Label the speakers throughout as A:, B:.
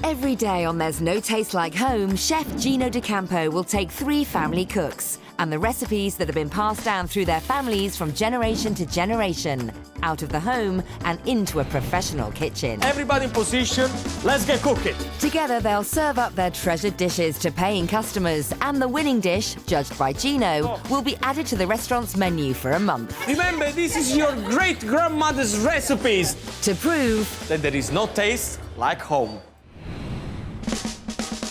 A: Every day on There's No Taste Like Home, Chef Gino D'Acampo will take 3 family cooks and the recipes that have been passed down through their families from generation to generation, out of the home and into a professional kitchen.
B: Everybody in position, let's get cooking.
A: Together they'll serve up their treasured dishes to paying customers, and the winning dish, judged by Gino, will be added to the restaurant's menu for a month.
B: Remember, this is your great-grandmother's recipes.
A: To prove
B: that there is no taste like home.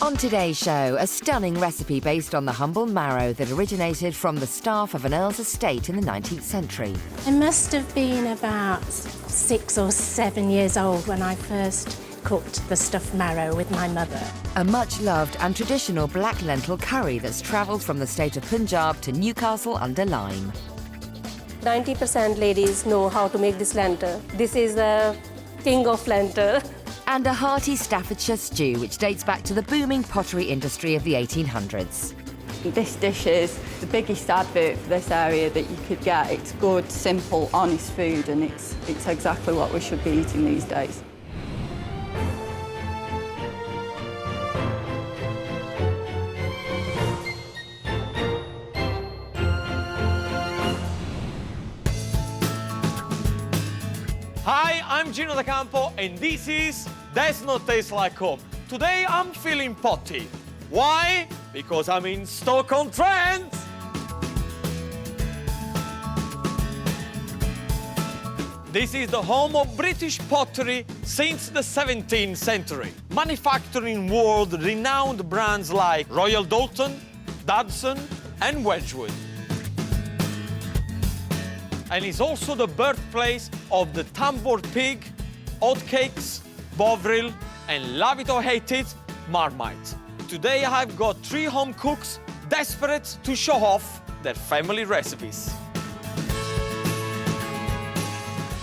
A: on today's show, a stunning recipe based on the humble marrow that originated from the staff of an earl's estate in the 19th century.
C: I must have been about 6 or 7 years old when I first cooked the stuffed marrow with my mother.
A: A much-loved and traditional black lentil curry that's travelled from the state of Punjab to Newcastle under Lyme.
D: 90% ladies know how to make this lentil. This is the king of lentil.
A: And a hearty Staffordshire stew, which dates back to the booming pottery industry of the 1800s.
E: This dish is the biggest advert for this area that you could get. It's good, simple, honest food, and it's exactly what we should be eating these days.
B: Hi, I'm Gino D'Acampo, and this is There's No Taste Like Home. Today I'm feeling potty. Why? Because I'm in Stoke-on-Trent. This is the home of British pottery since the 17th century. Manufacturing world-renowned brands like Royal Doulton, Dodson, and Wedgwood. And it's also the birthplace of the Tambor Pig, Oatcakes, Bovril, and love it or hate it, Marmite. Today I've got 3 home cooks desperate to show off their family recipes.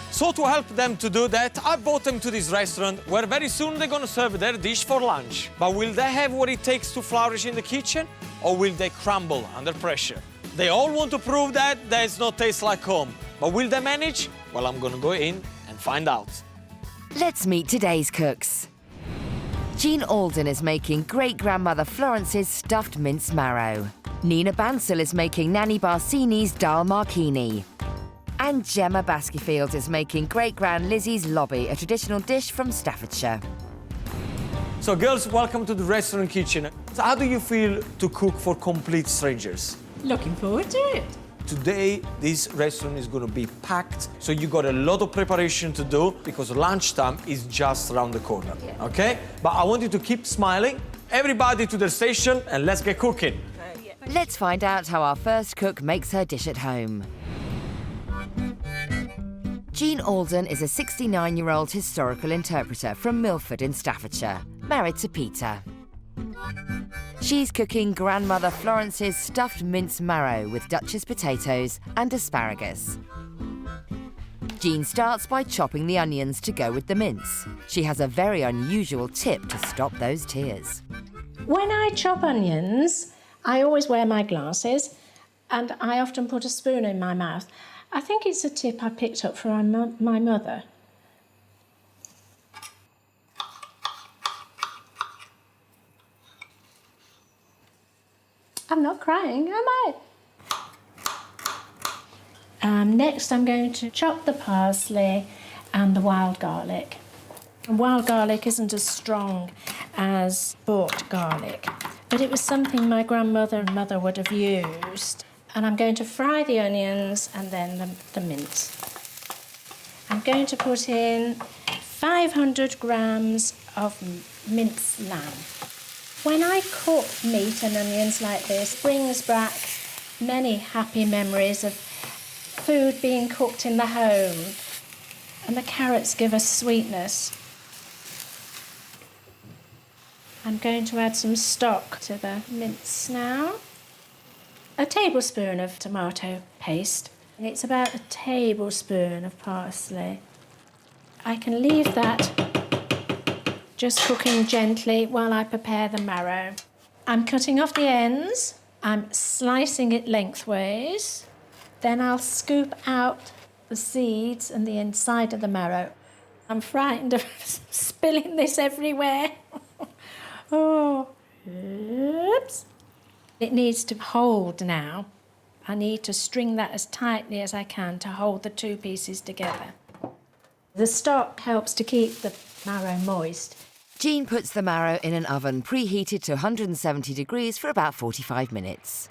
B: So to help them to do that, I brought them to this restaurant where very soon they're gonna serve their dish for lunch. But will they have what it takes to flourish in the kitchen, or will they crumble under pressure? They all want to prove that there's no taste like home. But will they manage? Well, I'm gonna go in and find out.
A: Let's meet today's cooks. Jean Alden is making great-grandmother Florence's stuffed mince marrow. Nina Bansal is making Nanny Barsini's dal Makhani. And Gemma Baskerfield is making Great-Grand Lizzie's lobby, a traditional dish from Staffordshire.
B: So girls, welcome to the restaurant kitchen. So how do you feel to cook for complete strangers?
C: Looking forward to it.
B: Today, this restaurant is going to be packed, so you got a lot of preparation to do because lunchtime is just around the corner, okay? But I want you to keep smiling. Everybody to their station, and let's get cooking.
A: Let's find out how our first cook makes her dish at home. Jean Alden is a 69-year-old historical interpreter from Milford in Staffordshire, married to Peter. She's cooking grandmother Florence's stuffed mince marrow with Duchess potatoes and asparagus. Jean starts by chopping the onions to go with the mince. She has a very unusual tip to stop those tears.
C: When I chop onions, I always wear my glasses and I often put a spoon in my mouth. I think it's a tip I picked up from my mother. I'm not crying, am I? Next, I'm going to chop the parsley and the wild garlic. And wild garlic isn't as strong as bought garlic, but it was something my grandmother and mother would have used. And I'm going to fry the onions and then the mince. I'm going to put in 500 grams of minced lamb. When I cook meat and onions like this, it brings back many happy memories of food being cooked in the home. And the carrots give us sweetness. I'm going to add some stock to the mince now. A tablespoon of tomato paste. It's about a tablespoon of parsley. I can leave that just cooking gently while I prepare the marrow. I'm cutting off the ends. I'm slicing it lengthways. Then I'll scoop out the seeds and the inside of the marrow. I'm frightened of spilling this everywhere. Oh, oops. It needs to hold now. I need to string that as tightly as I can to hold the two pieces together. The stock helps to keep the marrow moist.
A: Jean puts the marrow in an oven preheated to 170 degrees for about 45 minutes.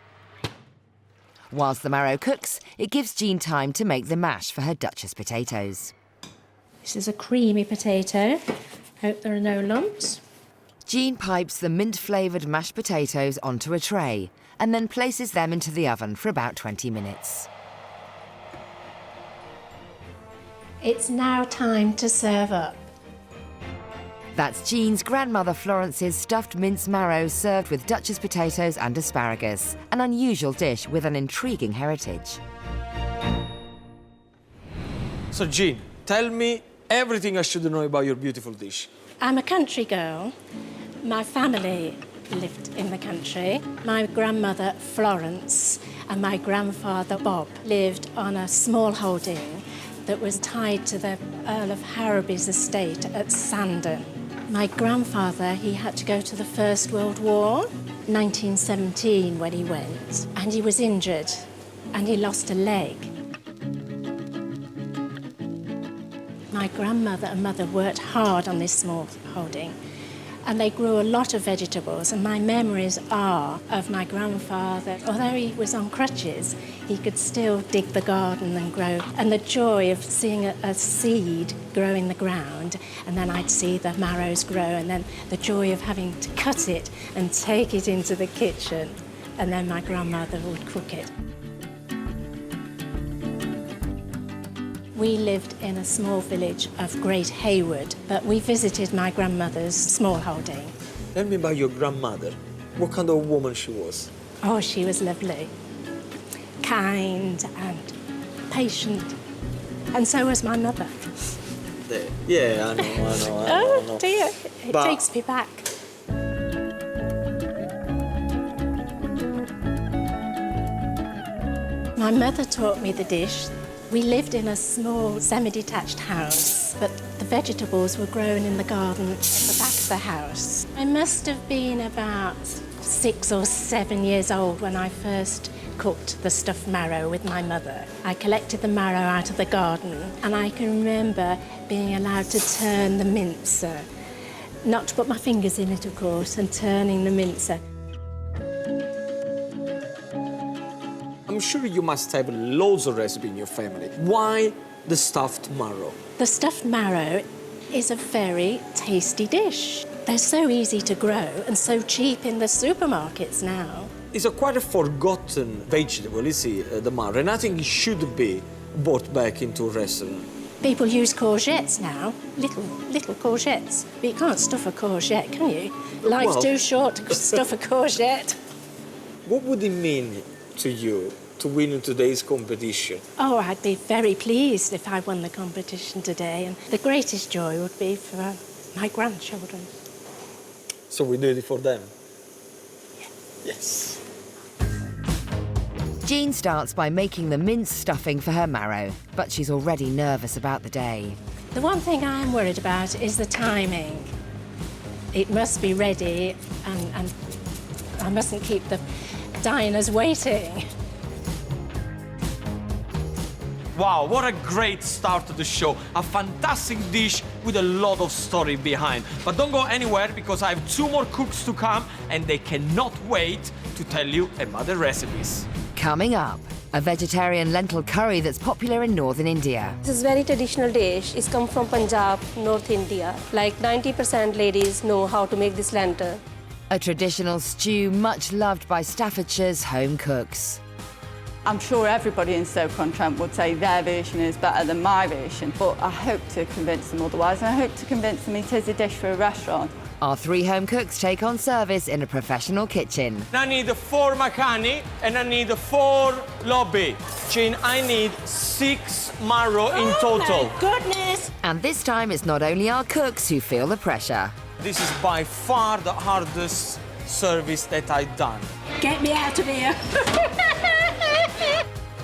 A: Whilst the marrow cooks, it gives Jean time to make the mash for her Duchess potatoes.
C: This is a creamy potato. Hope there are no lumps.
A: Jean pipes the mint-flavoured mashed potatoes onto a tray and then places them into the oven for about 20 minutes.
C: It's now time to serve up.
A: That's Jean's grandmother Florence's stuffed mince marrow served with Duchess potatoes and asparagus, an unusual dish with an intriguing heritage.
B: So, Jean, tell me everything I should know about your beautiful dish.
C: I'm a country girl. My family lived in the country. My grandmother Florence and my grandfather Bob lived on a small holding that was tied to the Earl of Harrowby's estate at Sandon. My grandfather, he had to go to the First World War, 1917 when he went, and he was injured and he lost a leg. My grandmother and mother worked hard on this small holding, and they grew a lot of vegetables, and my memories are of my grandfather. Although he was on crutches, he could still dig the garden and grow, and the joy of seeing a seed grow in the ground, and then I'd see the marrows grow, and then the joy of having to cut it and take it into the kitchen, and then my grandmother would cook it. We lived in a small village of Great Haywood, but we visited my grandmother's small holding.
B: Tell me about your grandmother. What kind of woman she was?
C: Oh, she was lovely. Kind and patient. And so was my mother.
B: Yeah, I know.
C: Oh, dear. It takes me back. My mother taught me the dish. We lived in a small semi-detached house, but the vegetables were grown in the garden at the back of the house. I must have been about 6 or 7 years old when I first cooked the stuffed marrow with my mother. I collected the marrow out of the garden, and I can remember being allowed to turn the mincer. Not to put my fingers in it, of course, and turning the mincer.
B: I'm sure you must have loads of recipes in your family. Why the stuffed marrow?
C: The stuffed marrow is a very tasty dish. They're so easy to grow and so cheap in the supermarkets now.
B: It's quite a forgotten vegetable, is it, the marrow? And I think it should be brought back into a restaurant.
C: People use courgettes now, little courgettes. But you can't stuff a courgette, can you? Life's too short to stuff a courgette.
B: What would it mean to you to win in today's competition?
C: Oh, I'd be very pleased if I won the competition today, and the greatest joy would be for my grandchildren.
B: So we did it for them?
C: Yeah.
B: Yes.
A: Jean starts by making the mince stuffing for her marrow, but she's already nervous about the day.
C: The one thing I'm worried about is the timing. It must be ready, and I mustn't keep the diners waiting.
B: Wow, what a great start to the show. A fantastic dish with a lot of story behind. But don't go anywhere, because I have 2 more cooks to come and they cannot wait to tell you about the recipes.
A: Coming up, a vegetarian lentil curry that's popular in northern India.
D: This is very traditional dish. It's come from Punjab, North India. Like 90% ladies know how to make this lentil.
A: A traditional stew much loved by Staffordshire's home cooks.
E: I'm sure everybody in Stoke-on-Trent would say their version is better than my version, but I hope to convince them otherwise, and I hope to convince them it is a dish for a restaurant.
A: Our 3 home cooks take on service in a professional kitchen.
B: I need 4 Makhani and I need 4 lobby. Jean, I need 6 marrow in total.
C: My goodness!
A: And this time it's not only our cooks who feel the pressure.
B: This is by far the hardest service that I've done.
C: Get me out of here!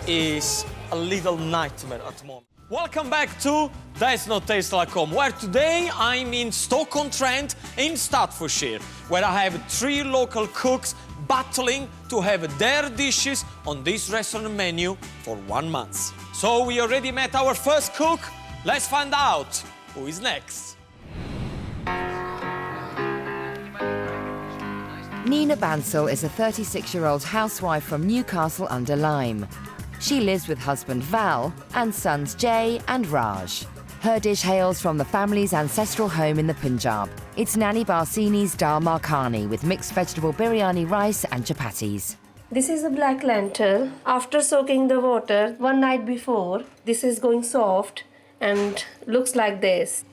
B: It's a little nightmare at the moment. Welcome back to That's Not Taste Like Home, where today I'm in Stoke-on-Trent in Staffordshire, where I have 3 local cooks battling to have their dishes on this restaurant menu for 1 month. So we already met our first cook. Let's find out who is next.
A: Nina Bansal is a 36-year-old housewife from Newcastle-under-Lyme. She lives with husband Val and sons Jay and Raj. Her dish hails from the family's ancestral home in the Punjab. It's Nanny Barsini's dal makhani with mixed vegetable biryani rice and chapatis.
D: This is a black lentil. After soaking the water 1 night before, this is going soft and looks like this.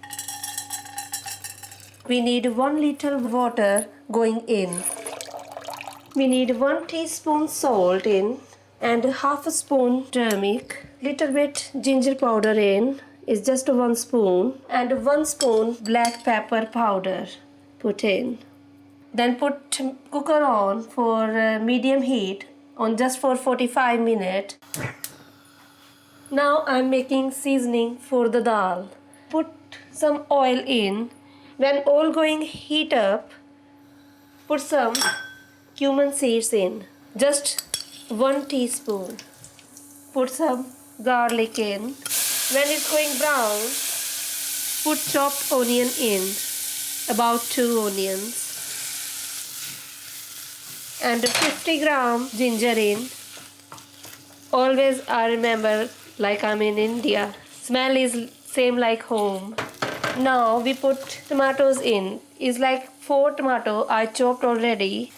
D: We need 1 liter water going in. We need 1 teaspoon salt in and half a spoon turmeric. Little bit ginger powder in is just 1 spoon and 1 spoon black pepper powder put in. Then put cooker on for medium heat on just for 45 minutes. Now I'm making seasoning for the dal. Put some oil in. When all going heat up, put some cumin seeds in. Just 1 teaspoon. Put some garlic in. When it's going brown, put chopped onion in. About 2 onions. And 50 gram ginger in. Always I remember like I'm in India. Smell is same like home. Now we put tomatoes in. It's like 4 tomato I chopped already.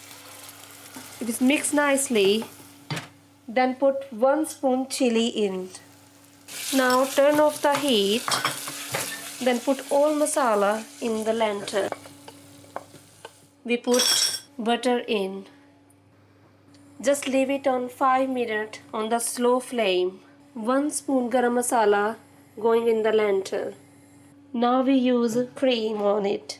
D: It is mixed nicely. Then put 1 spoon chili in. Now turn off the heat. Then put all masala in the lentil. We put butter in. Just leave it on 5 minutes on the slow flame. 1 spoon garam masala going in the lentil. Now we use cream on it.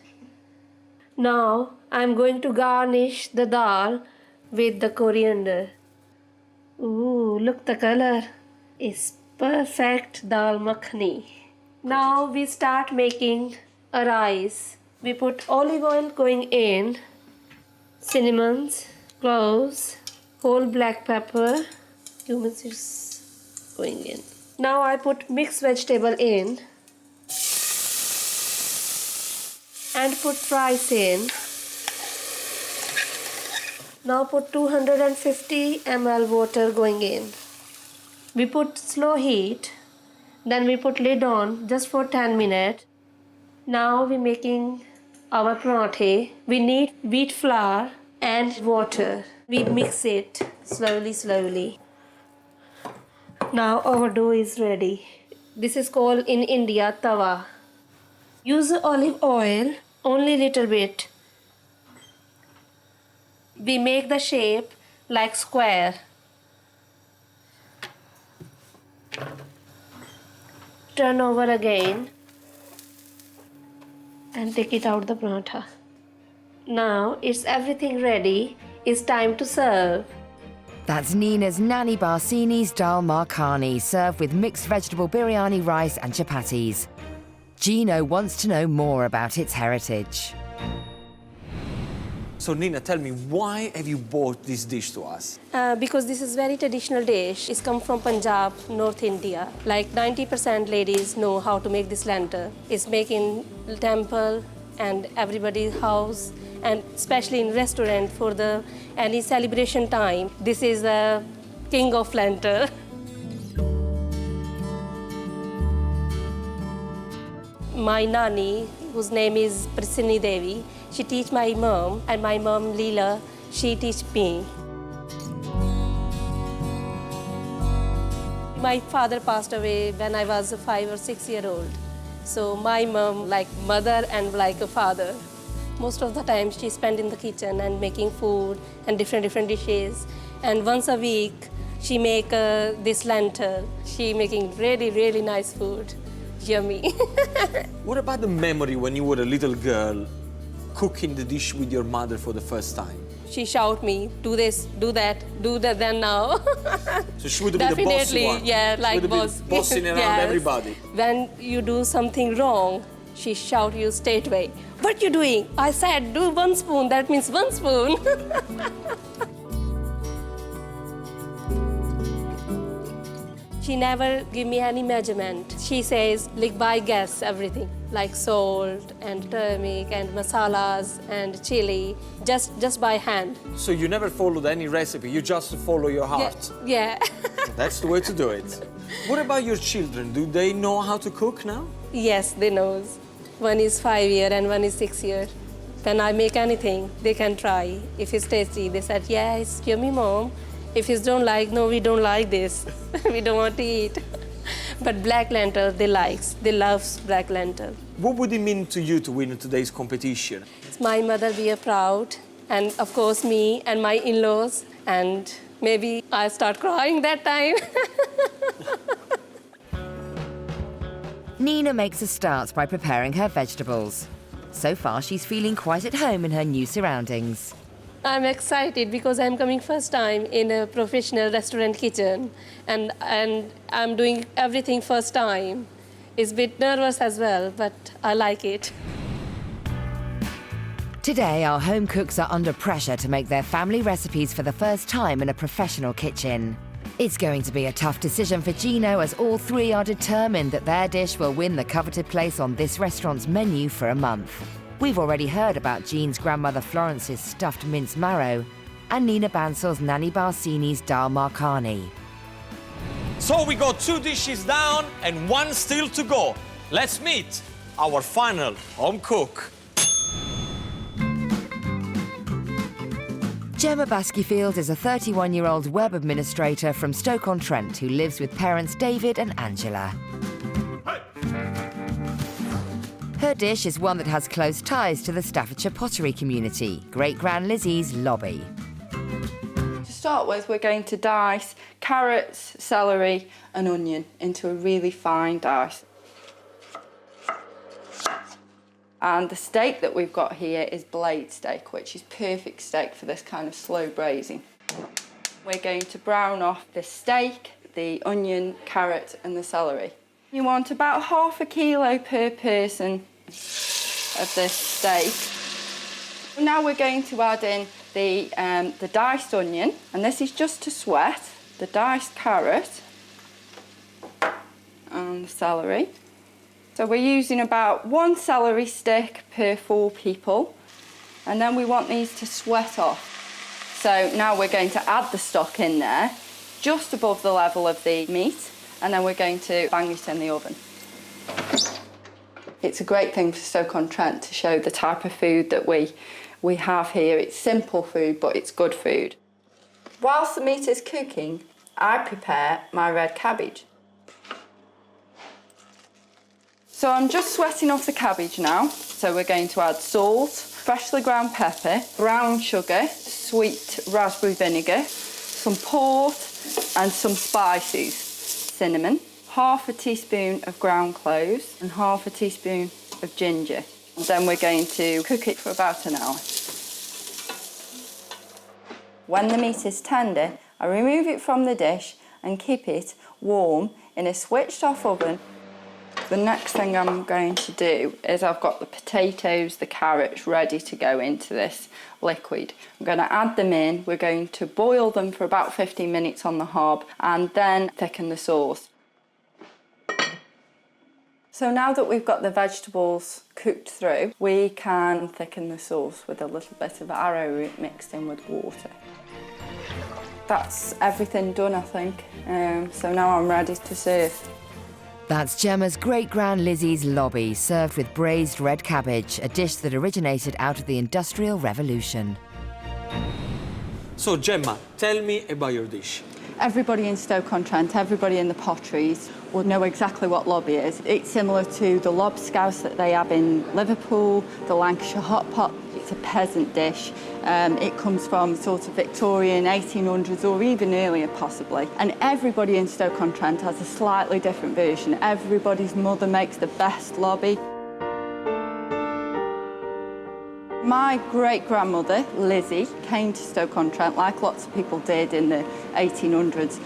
D: Now I'm going to garnish the dal with the coriander. Ooh, look the color. It's perfect dal makhani. Now we start making a rice. We put olive oil going in, cinnamons, cloves, whole black pepper, cumin seeds going in. Now I put mixed vegetable in and put rice in. Now put 250 ml water going in. We put slow heat. Then we put lid on just for 10 minutes. Now we're making our parathe. We need wheat flour and water. We mix it slowly. Now our dough is ready. This is called in India tawa. Use olive oil, only little bit. We make the shape like square. Turn over again and take it out the paratha. Now it's everything ready. It's time to serve.
A: That's Nina's Nanny Barsini's dal makhani, served with mixed vegetable biryani rice and chapatis. Gino wants to know more about its heritage.
B: So Nina, tell me, why have you brought this dish to us?
D: Because this is very traditional dish. It's come from Punjab, North India. Like 90% ladies know how to make this lentil. It's made in temple and everybody's house, and especially in restaurant for any celebration time. This is the king of lentil. My nanny, whose name is Barsini Devi, she teach my mom, and my mom Leela, she teach me. My father passed away when I was 5 or 6 years old. So my mom like mother and like a father. Most of the time she spent in the kitchen and making food and different dishes. And once a week she make this lentil. She making really nice food. Yummy.
B: What about the memory when you were a little girl cooking the dish with your mother for the first time?
D: she shout me, do this, do that, then now.
B: So she would be the bossy
D: Definitely,
B: one.
D: yeah, like
B: she would
D: boss.
B: be bossing around
D: Yes.
B: everybody.
D: When you do something wrong, she shout you straight away. What you doing? I said, do 1 spoon, that means 1 spoon. She never give me any measurement. She says, like, by guess everything, like salt and turmeric and masalas and chili, just by hand.
B: So you never followed any recipe, you just follow your heart.
D: Yeah.
B: That's the way to do it. What about your children? Do they know how to cook now?
D: Yes, they knows. One is 5 year and one is 6 year. When I make anything, they can try. If it's tasty, they said, yeah, it's yummy, Mom. If it's don't like, no, we don't like this. We don't want to eat. But black lentil, they likes. They loves black lentil.
B: What would it mean to you to win today's competition?
D: My mother be a proud, and of course me and my in-laws, and maybe I start crying that time.
A: Nina makes a start by preparing her vegetables. So far, she's feeling quite at home in her new surroundings.
D: I'm excited because I'm coming first time in a professional restaurant kitchen, and I'm doing everything first time. It's a bit nervous as well, but I like it.
A: Today, our home cooks are under pressure to make their family recipes for the first time in a professional kitchen. It's going to be a tough decision for Gino, as all three are determined that their dish will win the coveted place on this restaurant's menu for a month. We've already heard about Jean's grandmother Florence's stuffed mince marrow and Nina Bansal's Nanny Barsini's dal Makhani.
B: So we got 2 dishes down and 1 still to go. Let's meet our final home cook.
A: Gemma Baskyfield is a 31-year-old web administrator from Stoke-on-Trent who lives with parents David and Angela. Her dish is one that has close ties to the Staffordshire pottery community, Great-Grand Lizzie's lobby.
E: To start with, we're going to dice carrots, celery and onion into a really fine dice. And the steak that we've got here is blade steak, which is perfect steak for this kind of slow braising. We're going to brown off the steak, the onion, carrot and the celery. You want about ½ kilo per person of this steak. Now we're going to add in the diced onion, and this is just to sweat, the diced carrot and the celery. So we're using about 1 celery stick per 4 people, and then we want these to sweat off. So now we're going to add the stock in there, just above the level of the meat, and then we're going to bang it in the oven. It's a great thing for Stoke-on-Trent to show the type of food that we have here. It's simple food, but it's good food. Whilst the meat is cooking, I prepare my red cabbage. So I'm just sweating off the cabbage now. So we're going to add salt, freshly ground pepper, brown sugar, sweet raspberry vinegar, some port and some spices, cinnamon, ½ teaspoon of ground cloves and ½ teaspoon of ginger. Then we're going to cook it for about an hour. When the meat is tender, I remove it from the dish and keep it warm in a switched off oven. The next thing I'm going to do is I've got the potatoes, the carrots ready to go into this liquid. I'm going to add them in. We're going to boil them for about 15 minutes on the hob and then thicken the sauce. So now that we've got the vegetables cooked through, we can thicken the sauce with a little bit of arrowroot mixed in with water. That's everything done, I think. So now I'm ready to serve.
A: That's Gemma's Great-Grand Lizzie's lobby, served with braised red cabbage, a dish that originated out of the Industrial Revolution.
B: So Gemma, tell me about your dish.
E: Everybody in Stoke-on-Trent, everybody in the potteries will know exactly what lobby is. It's similar to the lobscouse that they have in Liverpool, the Lancashire hot pot. It's a peasant dish. It comes from sort of Victorian 1800s or even earlier possibly. And everybody in Stoke-on-Trent has a slightly different version. Everybody's mother makes the best lobby. My great-grandmother, Lizzie, came to Stoke-on-Trent, like lots of people did in the 1800s,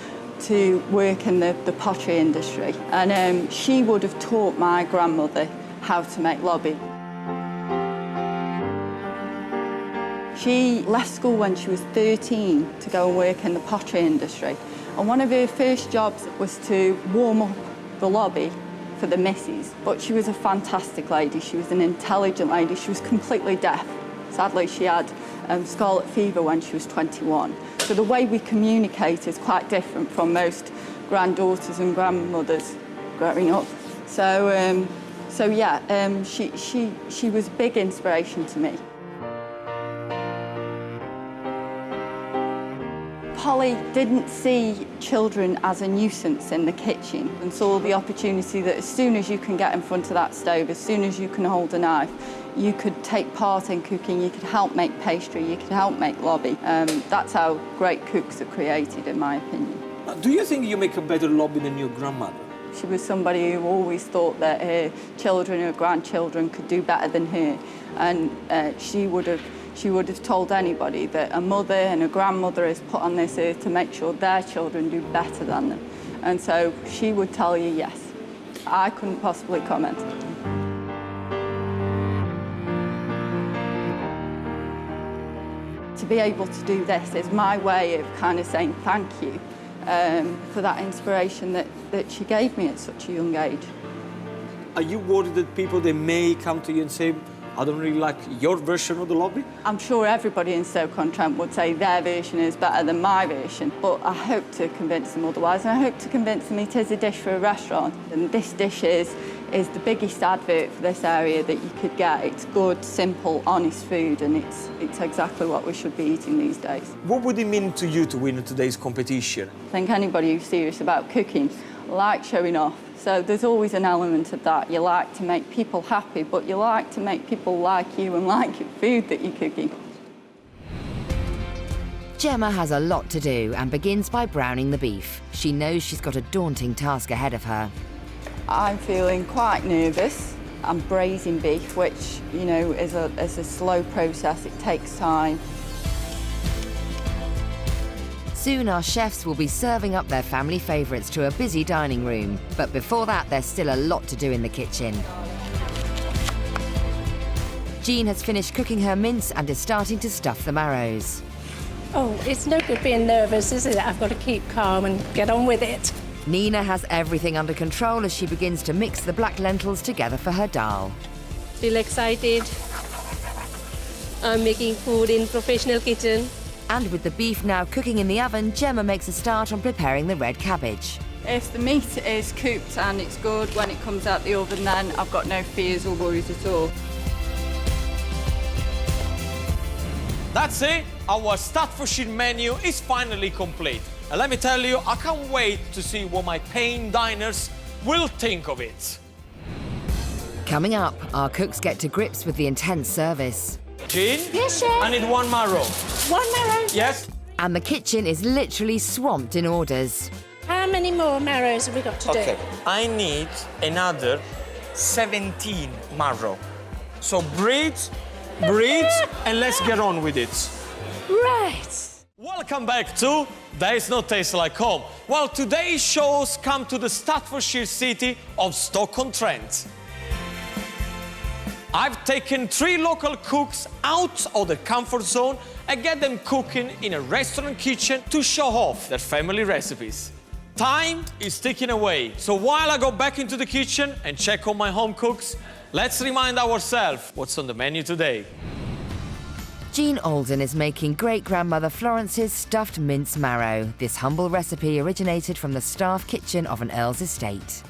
E: to work in the pottery industry. And she would have taught my grandmother how to make lobby. She left school when she was 13 to go and work in the pottery industry. And one of her first jobs was to warm up the lobby for the missus. But she was a fantastic lady. She was an intelligent lady. She was completely deaf. Sadly, she had scarlet fever when she was 21. So the way we communicate is quite different from most granddaughters and grandmothers growing up. So she was a big inspiration to me. Polly didn't see children as a nuisance in the kitchen and saw the opportunity that as soon as you can get in front of that stove, as soon as you can hold a knife, you could take part in cooking, you could help make pastry, you could help make lobby. That's how great cooks are created, in my opinion.
B: Do you think you make a better lobby than your grandmother?
E: She was somebody who always thought that her children, her grandchildren could do better than her. And she would have told anybody that a mother and a grandmother is put on this earth to make sure their children do better than them. And so she would tell you yes. I couldn't possibly comment. To be able to do this is my way of kind of saying thank you for that inspiration that she gave me at such a young age.
B: Are you worried that people, they may come to you and say, I don't really like your version of the lobby?
E: I'm sure everybody in Stoke-on-Trent would say their version is better than my version, but I hope to convince them otherwise, and I hope to convince them it is a dish for a restaurant. And this dish is the biggest advert for this area that you could get. It's good, simple, honest food, and it's exactly what we should be eating these days.
B: What would it mean to you to win today's competition?
E: I think anybody who's serious about cooking likes showing off. So there's always an element of that. You like to make people happy, but you like to make people like you and like your food that you're cooking.
A: Gemma has a lot to do and begins by browning the beef. She knows she's got a daunting task ahead of her.
E: I'm feeling quite nervous. I'm braising beef, which, you know, is a slow process. It takes time.
A: Soon our chefs will be serving up their family favourites to a busy dining room. But before that, there's still a lot to do in the kitchen. Jean has finished cooking her mince and is starting to stuff the marrows.
C: Oh, it's no good being nervous, is it? I've got to keep calm and get on with it.
A: Nina has everything under control as she begins to mix the black lentils together for her dal.
D: Feel excited. I'm making food in professional kitchen.
A: And with the beef now cooking in the oven, Gemma makes a start on preparing the red cabbage.
E: If the meat is cooked and it's good when it comes out the oven, then I've got no fears or worries at all.
B: That's it. Our Staffordshire menu is finally complete. And let me tell you, I can't wait to see what my paying diners will think of it.
A: Coming up, our cooks get to grips with the intense service.
B: Jean?
C: Yes, chef.
B: I need one marrow.
C: One marrow.
B: Yes?
A: And the kitchen is literally swamped in orders.
C: How many more marrows have we got to do?
B: Okay, I need another 17 marrow. So breathe, and let's get on with it.
C: Right.
B: Welcome back to There's No Taste Like Home. Well, today's shows come to the Staffordshire city of Stoke-on-Trent. I've taken 3 local cooks out of their comfort zone and get them cooking in a restaurant kitchen to show off their family recipes. Time is ticking away, so while I go back into the kitchen and check on my home cooks, let's remind ourselves what's on the menu today.
A: Jean Alden is making great-grandmother Florence's stuffed mince marrow. This humble recipe originated from the staff kitchen of an earl's estate.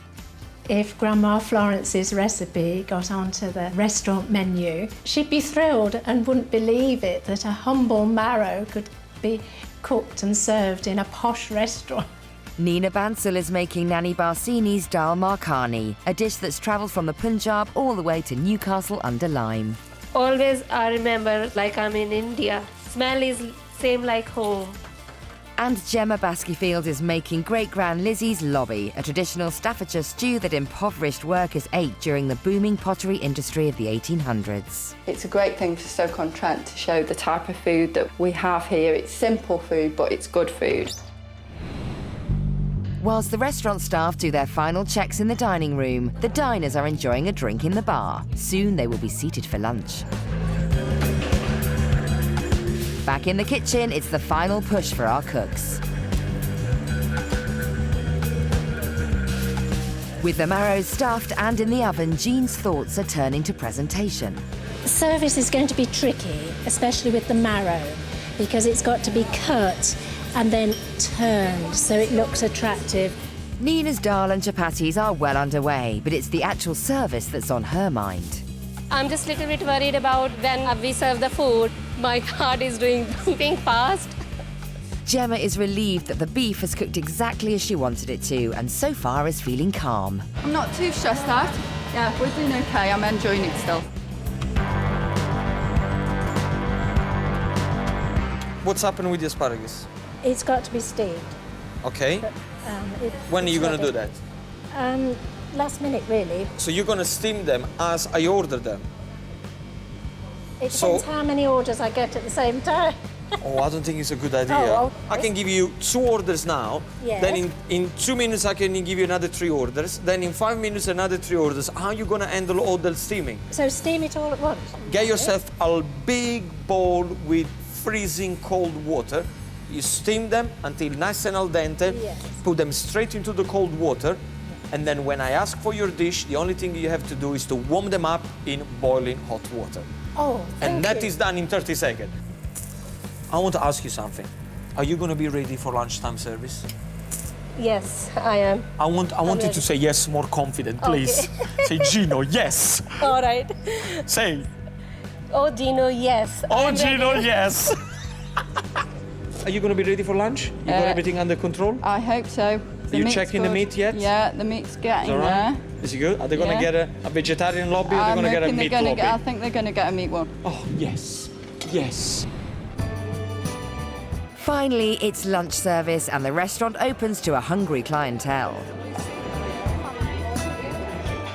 C: If Grandma Florence's recipe got onto the restaurant menu, she'd be thrilled and wouldn't believe it that a humble marrow could be cooked and served in a posh restaurant.
A: Nina Bansal is making Nanny Barsini's dal Makhani, a dish that's travelled from the Punjab all the way to Newcastle under Lyme.
D: Always I remember like I'm in India. Smell is same like home.
A: And Gemma Baskyfield is making Great-Grand Lizzie's lobby, a traditional Staffordshire stew that impoverished workers ate during the booming pottery industry of the 1800s.
E: It's a great thing for Stoke-on-Trent to show the type of food that we have here. It's simple food, but it's good food.
A: Whilst the restaurant staff do their final checks in the dining room, the diners are enjoying a drink in the bar. Soon they will be seated for lunch. Back in the kitchen, it's the final push for our cooks. With the marrow stuffed and in the oven, Jean's thoughts are turning to presentation.
C: The service is going to be tricky, especially with the marrow, because it's got to be cut and then turned so it looks attractive.
A: Nina's dal and chapatis are well underway, but it's the actual service that's on her mind.
D: I'm just a little bit worried about when we serve the food. My heart is doing fast.
A: Gemma is relieved that the beef has cooked exactly as she wanted it to, and so far is feeling calm.
E: I'm not too stressed out. Yeah, we're doing okay. I'm enjoying it still.
B: What's happening with the asparagus?
C: It's got to be steamed.
B: Okay.
C: But,
B: When are you going to do that?
C: Last minute, really.
B: So you're going to steam them as I order them?
C: It
B: So-
C: depends how many orders I get at the same time.
B: Oh, I don't think it's a good idea.
C: Oh,
B: I can give you 2 orders now.
C: Yes.
B: Then in 2 minutes I can give you another 3 orders. Then in 5 minutes another 3 orders. How are you going to handle all the steaming?
C: So steam it all at once.
B: Get yourself a big bowl with freezing cold water. You steam them until nice and al dente.
C: Yes.
B: Put them straight into the cold water. And then when I ask for your dish, the only thing you have to do is to warm them up in boiling hot water.
C: Oh,
B: And that
C: you.
B: is done in 30 seconds. I want to ask you something. Are you going to be ready for lunchtime service?
D: Yes, I am.
B: I want you
D: ready.
B: to say yes more confident, please. Say, Gino, yes.
D: All right.
B: Say,
D: Oh, Gino, yes.
B: oh,
D: I'm
B: Gino,
D: ready.
B: yes. Are you going to be ready for lunch? You got everything under control?
E: I hope so.
B: Are you checking the meat yet?
E: Yeah, the meat's getting
B: All right.
E: there.
B: Is it good? Are they going to
E: Yeah.
B: get a vegetarian lobby or are they going to get a meat lobby?
E: I think they're going to get a meat one.
B: Oh, yes. Yes.
A: Finally, it's lunch service and the restaurant opens to a hungry clientele.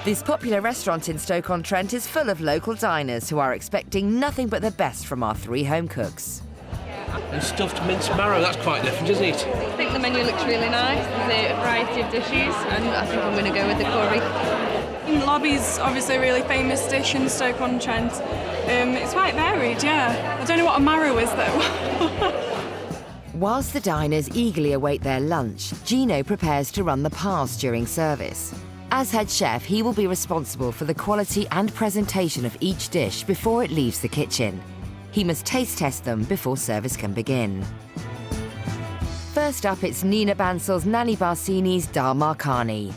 A: This popular restaurant in Stoke-on-Trent is full of local diners who are expecting nothing but the best from our 3 home cooks.
F: And stuffed mince marrow, that's quite different, isn't it?
G: I think the menu looks really nice. There's a variety of dishes, and I think I'm going to go with the curry.
H: Lobby's obviously a really famous dish in Stoke-on-Trent. It's quite varied, yeah. I don't know what a marrow is, though.
A: Whilst the diners eagerly await their lunch, Gino prepares to run the pass during service. As head chef, he will be responsible for the quality and presentation of each dish before it leaves the kitchen. He must taste test them before service can begin. First up, it's Nina Bansel's Nanny Barsini's dal Makhani.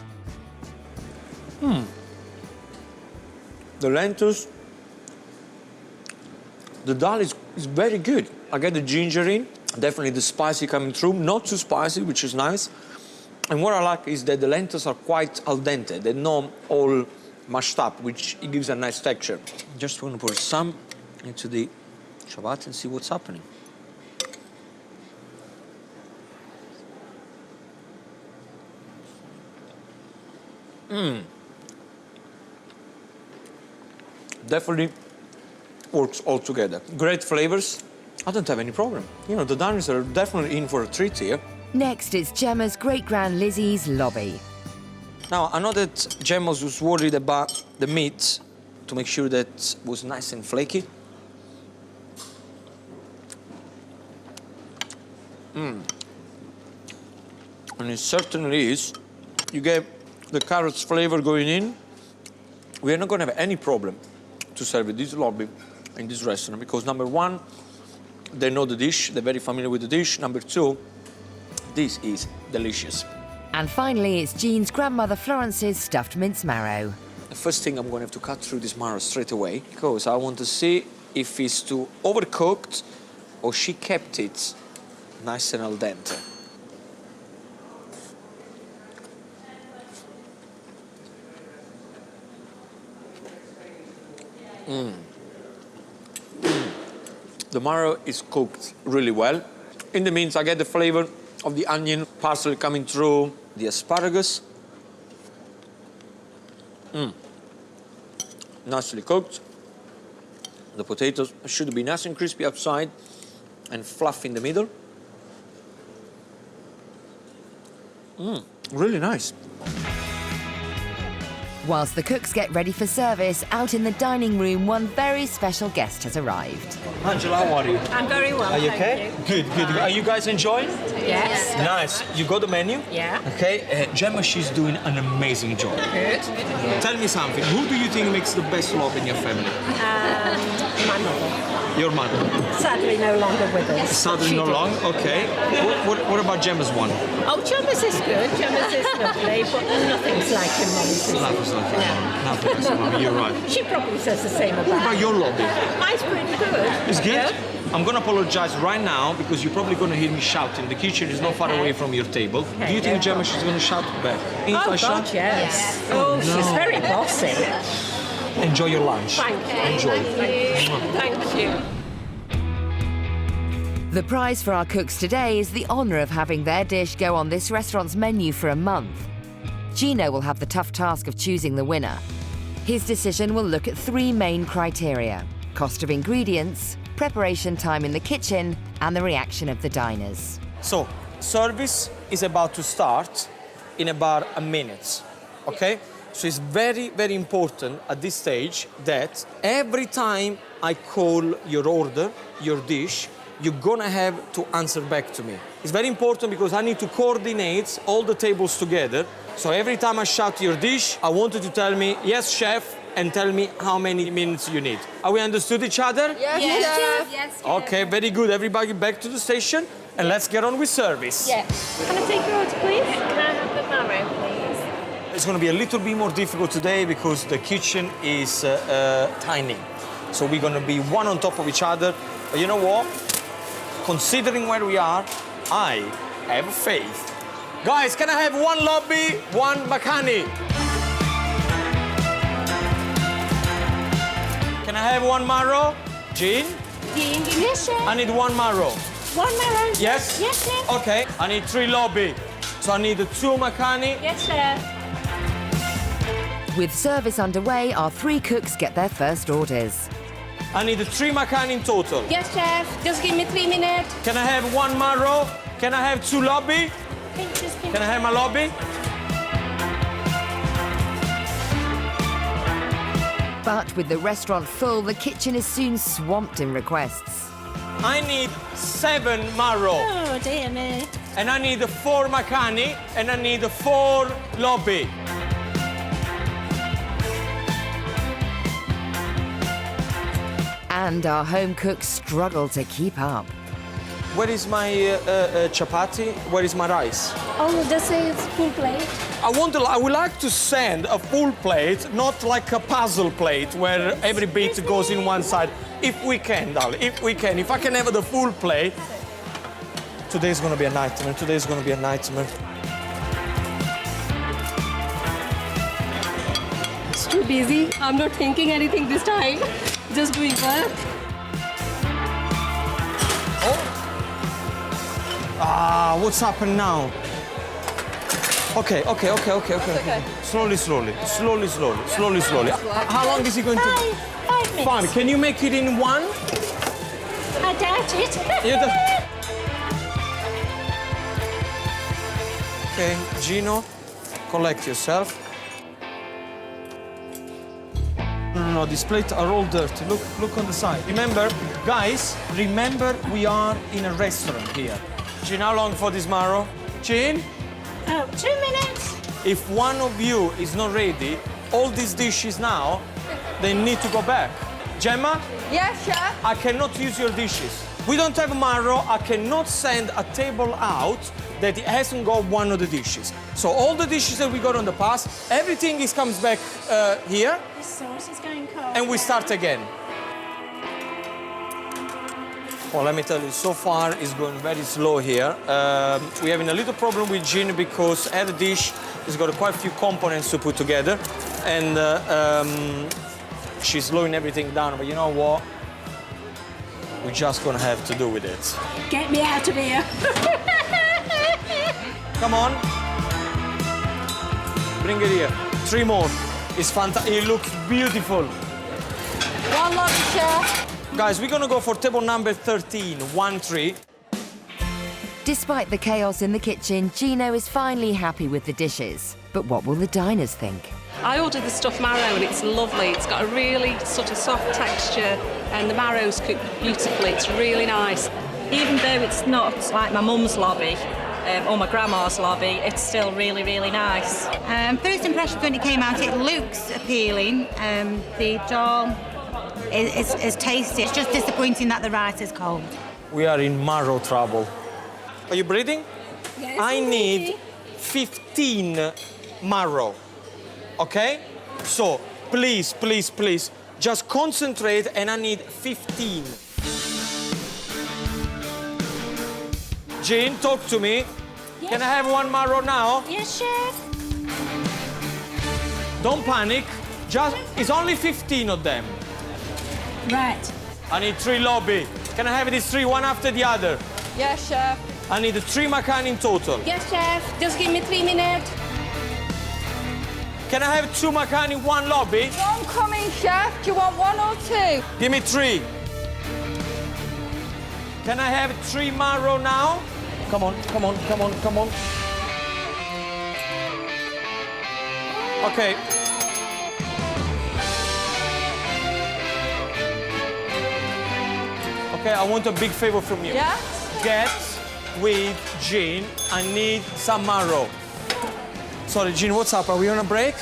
B: The lentils, the dal is very good. I get the ginger in, definitely the spicy coming through, not too spicy, which is nice. And what I like is that the lentils are quite al dente. They're not all mashed up, which it gives a nice texture. Just want to put some into the ciabatta and see what's happening. Definitely works all together. Great flavors. I don't have any problem. You know, the diners are definitely in for a treat here.
A: Next, it's Gemma's Great-Grand Lizzie's lobby.
B: Now, I know that Gemma was worried about the meat to make sure that it was nice and flaky. And it certainly is. You get the carrots flavor going in. We are not going to have any problem to serve this lobby in this restaurant because number one, they know the dish, they're very familiar with the dish. Number two, this is delicious.
A: And finally, it's Jean's grandmother Florence's stuffed mince marrow.
B: The first thing I'm going to have to cut through this marrow straight away because I want to see if it's too overcooked or she kept it nice and al dente. The marrow is cooked really well. In the mince, I get the flavor of the onion, parsley coming through, the asparagus. Nicely cooked. The potatoes should be nice and crispy outside and fluffy in the middle. Really nice.
A: Whilst the cooks get ready for service, out in the dining room, one very special guest has arrived.
B: Angela, how are you?
I: I'm very well,
B: Are you
I: thank
B: okay?
I: you.
B: Good. Are you guys enjoying?
I: Yes.
B: Nice. You got the menu?
I: Yeah.
B: Okay. Gemma, she's doing an amazing job.
I: Good.
B: Tell me something. Who do you think makes the best lob in your family?
I: My mother.
B: Your mother.
I: Sadly no longer with us.
B: Sadly
I: She
B: no
I: did.
B: long. Okay. What about Gemma's one?
I: Oh, Gemma's is good. Gemma's is lovely, but nothing's like your mum's.
B: Nothing's like that. Nothing like that, Mummy. You're right.
I: She probably says the same
B: What
I: about
B: about your lobby?
I: Mine's pretty good.
B: It's good?
I: Yeah.
B: I'm going to apologize right now because you're probably going to hear me shouting. The kitchen is not far away from your table. Do you think Gemma she's going to shout back? If
I: Oh,
B: I shout?
I: God, yes. Oh, she's very bossy.
B: Enjoy your lunch.
I: Thank you.
B: Enjoy.
I: Thank you.
A: The prize for our cooks today is the honour of having their dish go on this restaurant's menu for a month. Gino will have the tough task of choosing the winner. His decision will look at 3 main criteria: cost of ingredients, preparation time in the kitchen, and the reaction of the diners.
B: So, service is about to start in about a minute, okay? So it's very, very important at this stage that every time I call your order, your dish, you're gonna have to answer back to me. It's very important because I need to coordinate all the tables together. So every time I shout your dish, I want you to tell me, yes, chef, and tell me how many minutes you need. Are we understood each other?
E: Yes, chef.
G: Yes.
B: Okay, very good. Everybody back to the station, and let's get on with service.
D: Yeah. Can I take yours, please? Can I have the marrow, please?
B: It's going to be a little bit more difficult today because the kitchen is tiny. So we're going to be one on top of each other. But you know what? Considering where we are, I have faith. Guys, can I have one lobby, one Makhani? Can I have one Marrow? Jean?
C: Yes, chef.
B: I need one Marrow.
C: One marrow.
B: Yes?
C: Yes, chef.
B: Okay, I need 3 lobby. So I need 2 Makhani.
C: Yes, chef.
A: With service underway, our 3 cooks get their first orders.
B: I need 3 Makhani in total.
C: Yes, chef. Just give me 3 minutes.
B: Can I have 1 Marrow? Can I have 2 lobby? Can I have my lobby?
A: But with the restaurant full, the kitchen is soon swamped in requests.
B: I need 7 Marrow.
C: Oh, dear me.
B: And I need 4 Makhani. And I need 4 lobby.
A: And our home cooks struggle to keep up.
B: Where is my chapati? Where is my rice?
C: Oh, this is full plate.
B: I would like to send a full plate, not like a puzzle plate where every bit goes in one side. If we can, darling, if we can. If I can have the full plate. Today's gonna be a nightmare. Today's gonna be a nightmare.
D: It's too busy. I'm not thinking anything this time. Just doing work.
B: Ah, what's happened now? Okay. Slowly. How long is it going to?
C: 5 minutes.
B: Fine. Can you make it in 1?
C: I doubt it.
B: Okay, Gino, collect yourself. No, these plates are all dirty. Look on the side. Remember, guys, we are in a restaurant here. Jean, how long for this Marrow? Jean?
C: Oh, 2 minutes.
B: If one of you is not ready, all these dishes now, they need to go back. Gemma?
E: Yes, chef.
B: I cannot use your dishes. We don't have Marrow. I cannot send a table out that it hasn't got one of the dishes. So all the dishes that we got on the past, everything comes back here,
C: The sauce is going cold.
B: and we start again. Well, let me tell you, so far it's going very slow here. We're having a little problem with Gin because every dish has got quite a few components to put together, and she's slowing everything down. But you know what? we're just gonna have to do with it.
I: Get me out of here.
B: Come on. Bring it here. 3 more. It's fantastic. It looks beautiful.
E: One lobby, chef.
B: Guys, we're gonna go for table number 13, 1-3.
A: Despite the chaos in the kitchen, Gino is finally happy with the dishes. But what will the diners think?
J: I ordered the stuffed marrow and it's lovely. It's got a really sort of soft texture and the marrow's cooked beautifully. It's really nice.
I: Even though it's not like my mum's lobby or my grandma's lobby, it's still really, really nice.
K: First impressions when it came out, it looks appealing. The dough is tasty. It's just disappointing that the rice is cold.
B: We are in Marrow trouble. Are you breathing?
I: Yes,
B: I need 15 Marrow. Okay? So, please, please, please, just concentrate and I need 15. Jean, talk to me.
C: Yes.
B: Can I have 1 Marrow now?
C: Yes, chef.
B: Don't panic. Just, it's only 15 of them.
C: Right.
B: I need 3 lobby. Can I have these 3 one after the other?
E: Yes, chef.
B: I need 3 Makhani in total.
C: Yes, chef. Just give me 3 minutes.
B: Can I have 2 Makhani, 1 lobby?
E: One coming, chef. Do you want 1 or 2?
B: Give me 3. Can I have 3 Marrow now? Come on, come on, come on, come on. Okay. Okay, I want a big favor from you.
E: Yes?
B: Get with Jean, I need some Marrow. Sorry, Jean, what's up? Are we on a break?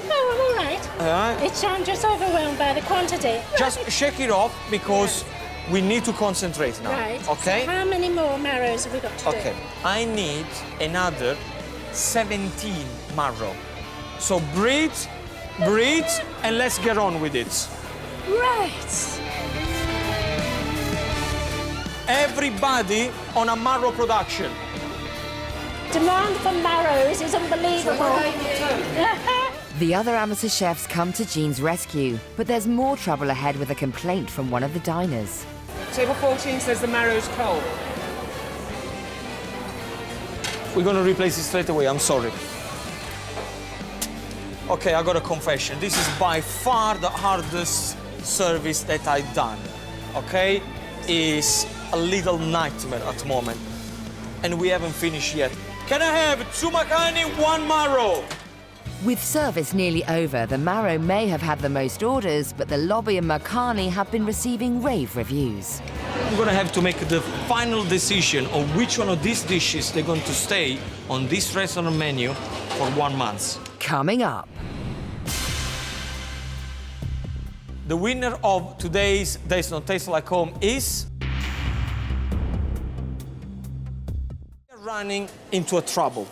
C: No, I'm all right.
B: All right.
C: I'm just overwhelmed by the quantity.
B: Just shake it off because we need to concentrate now.
C: Right.
B: Okay?
C: So how many more marrows have we got to do?
B: Okay. I need another 17 Marrow. So breathe, and let's get on with it.
C: Right.
B: Everybody on a Marrow production.
C: Demand for marrows is unbelievable.
A: The other amateur chefs come to Jean's rescue, but there's more trouble ahead with a complaint from one of the diners.
F: Table 14 says the marrow's cold.
B: We're gonna replace it straight away, I'm sorry. Okay, I got a confession. This is by far the hardest service that I've done, okay? It's a little nightmare at the moment. And we haven't finished yet. Can I have 2 Makhani, 1 Marrow?
A: With service nearly over, the Marrow may have had the most orders, but the lobby and Makhani have been receiving rave reviews.
B: I'm gonna have to make the final decision on which one of these dishes they're going to stay on this restaurant menu for 1 month.
A: Coming up.
B: The winner of today's Days Not Taste Like Home is... running into a trouble.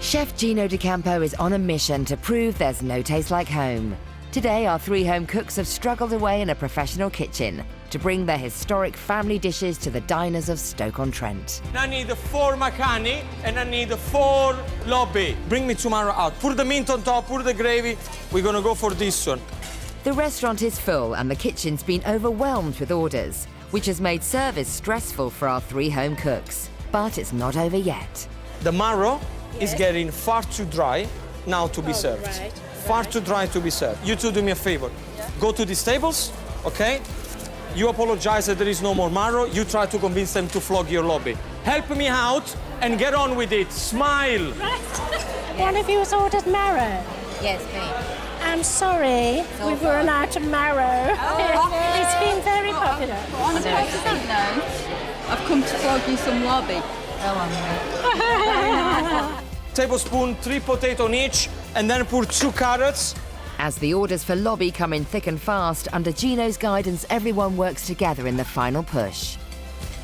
A: Chef Gino D'Acampo is on a mission to prove there's no taste like home. Today, our 3 home cooks have struggled away in a professional kitchen to bring their historic family dishes to the diners of Stoke-on-Trent.
B: I need 4 Makhani and I need 4 lobby. Bring me tomorrow out. Put the mint on top, put the gravy. We're gonna go for this one.
A: The restaurant is full and the kitchen's been overwhelmed with orders, which has made service stressful for our 3 home cooks. But it's not over yet.
B: The Marrow is getting far too dry now to be served.
C: Right,
B: Far too dry to be served. You two do me a favor. Go to these tables, okay? You apologize that there is no more Marrow. You try to convince them to flog your lobby. Help me out and get on with it. Smile.
C: Right. One of you has ordered marrow.
K: Yes, me.
C: I'm sorry, we've run out of marrow. It's been very popular.
E: On a positive note, I've come to flog you some lobby.
B: Tablespoon, 3 potatoes on each, and then put 2 carrots.
A: As the orders for lobby come in thick and fast, under Gino's guidance, everyone works together in the final push.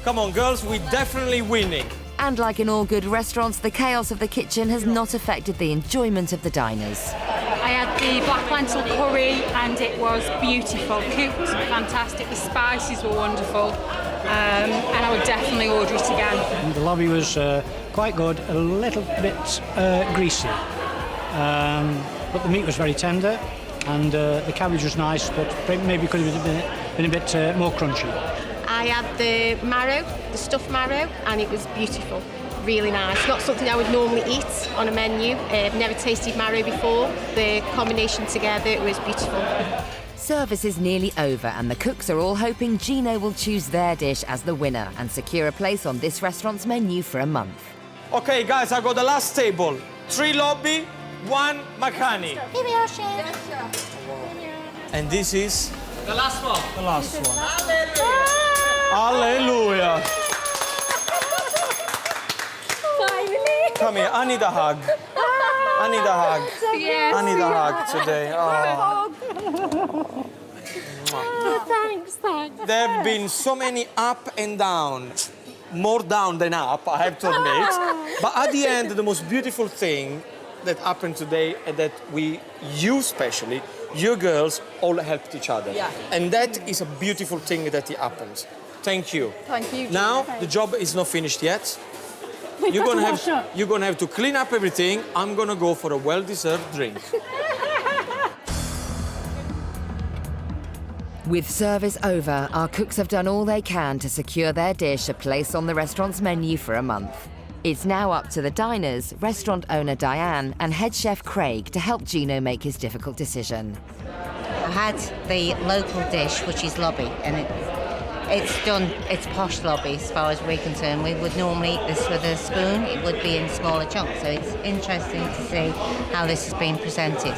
B: Come on, girls, we're definitely winning.
A: And like in all good restaurants, the chaos of the kitchen has not affected the enjoyment of the diners.
L: I had the black lentil curry and it was beautiful, cooked, fantastic, the spices were wonderful, and I would definitely order it again.
M: The lobby was quite good, a little bit greasy, but the meat was very tender and the cabbage was nice, but maybe could have been been a bit more crunchy.
N: I had the marrow, the stuffed marrow, and it was beautiful. Really nice. Not something I would normally eat on a menu. Never tasted marrow before. The combination together was beautiful.
A: Service is nearly over and the cooks are all hoping Gino will choose their dish as the winner and secure a place on this restaurant's menu for a month.
B: Okay, guys, I got the last table. 3 lobby, 1 Makhani.
K: Here we are, chef.
B: And this is
F: The last one.
B: the last one. Hallelujah. Come here, I need a hug. I need a hug.
C: Yes.
B: I need a hug today. Oh.
C: Thanks.
B: There have been so many up and down. More down than up, I have to admit. But at the end, the most beautiful thing that happened today is that you especially, you girls, all helped each other.
E: Yeah.
B: And that is a beautiful thing that it happens. Thank you.
E: Thank you.
B: Now, the job is not finished yet. You're gonna have to clean up everything. I'm gonna go for a well-deserved drink.
A: With service over, our cooks have done all they can to secure their dish a place on the restaurant's menu for a month. It's now up to the diners, restaurant owner Diane and head chef Craig to help Gino make his difficult decision.
K: I had the local dish, which is lobby, and it's posh lobby as far as we're concerned. We would normally eat this with a spoon. It would be in smaller chunks, so it's interesting to see how this has been presented.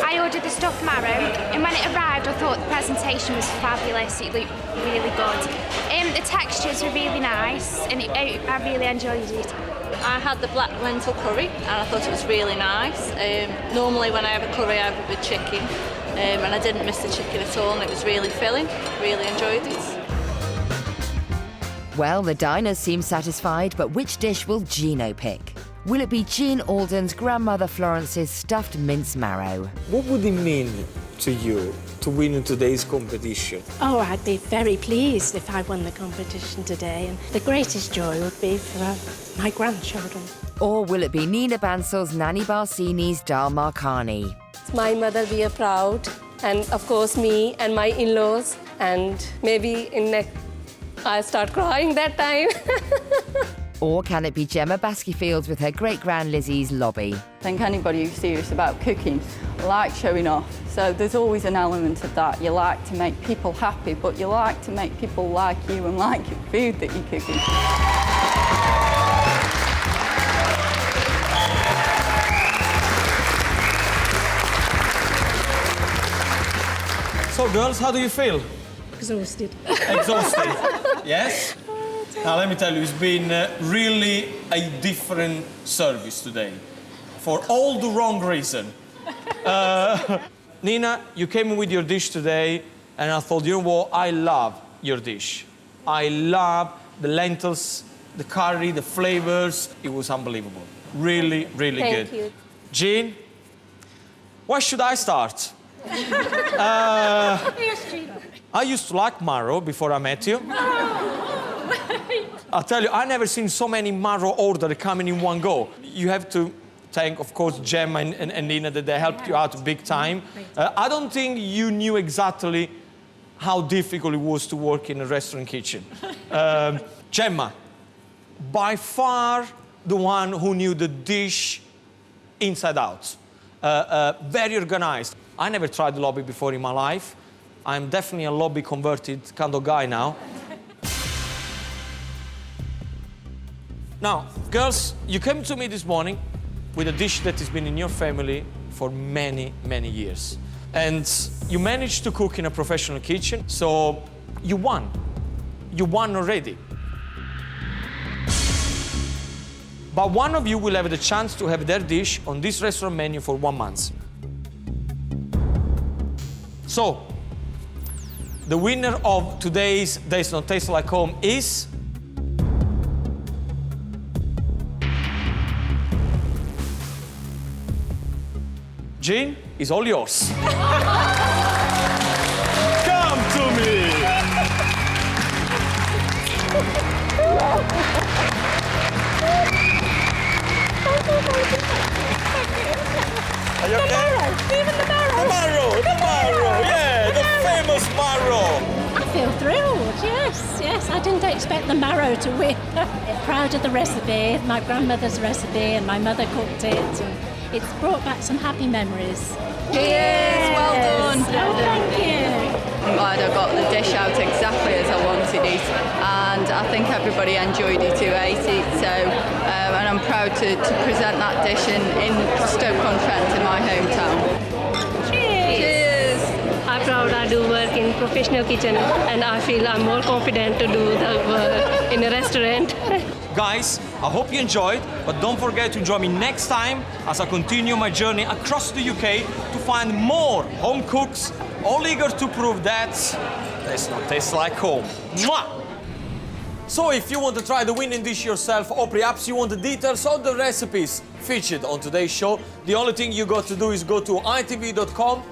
O: I ordered the stuffed marrow, and when it arrived, I thought the presentation was fabulous. It looked really good. The textures were really nice, and I really enjoyed it.
I: I had the black lentil curry, and I thought it was really nice. Normally when I have a curry, I have it with chicken, and I didn't miss the chicken at all, and it was really filling. Really enjoyed it.
A: Well, the diners seem satisfied, but which dish will Gino pick? Will it be Jean Alden's grandmother Florence's stuffed mince marrow?
B: What would it mean to you to win in today's competition?
C: Oh, I'd be very pleased if I won the competition today, and the greatest joy would be for my grandchildren.
A: Or will it be Nina Bansel's Nanny Barsini's dal Makhani?
D: My mother be proud, and of course me and my in-laws, and maybe I start crying that time.
A: Or can it be Gemma Baskyfields with her Great-Grand Lizzie's lobby?
E: I think anybody who's serious about cooking likes showing off. So there's always an element of that. You like to make people happy, but you like to make people like you and like your food that you're cooking.
B: So, girls, how do you feel?
C: Exhausted.
B: Exhausted? Yes? Now, let me tell you, it's been really a different service today. For all the wrong reason. Nina, you came in with your dish today, and I thought, you know what? I love your dish. I love the lentils, the curry, the flavors. It was unbelievable. Really, really good.
D: Thank you.
B: Jean, where should I start? I used to like marrow before I met you. I'll tell you, I've never seen so many marrow orders coming in one go. You have to thank, of course, Gemma and Nina that they helped you out big time. I don't think you knew exactly how difficult it was to work in a restaurant kitchen. Gemma, by far the one who knew the dish inside out. Very organized. I never tried the lobby before in my life. I'm definitely a lobby converted kind of guy now. Now, girls, you came to me this morning with a dish that has been in your family for many, many years. And you managed to cook in a professional kitchen, so you won. You won already. But one of you will have the chance to have their dish on this restaurant menu for 1 month. So, the winner of today's Days Don't Taste Like Home is... Jean, it's all yours. Come to me! Are you okay?
O: Even the marrow!
B: The marrow! Yeah, the famous marrow!
C: Yes, I didn't expect the marrow to win. Proud of the recipe, my grandmother's recipe, and my mother cooked it, and it's brought back some happy memories.
E: Cheers, well done.
C: Oh, thank you.
E: I'm glad I got the dish out exactly as I wanted it, and I think everybody enjoyed it who ate it, so, and I'm proud to present that dish in Stoke-on-Trent, in my hometown.
D: Cheers! I'm proud I do work in professional kitchen, and I feel I'm more confident to do the work in a restaurant.
B: Guys, I hope you enjoyed, but don't forget to join me next time as I continue my journey across the UK to find more home cooks, all eager to prove that does not taste like home. Mwah! So if you want to try the winning dish yourself, or perhaps you want the details of the recipes featured on today's show, the only thing you got to do is go to itv.com/food.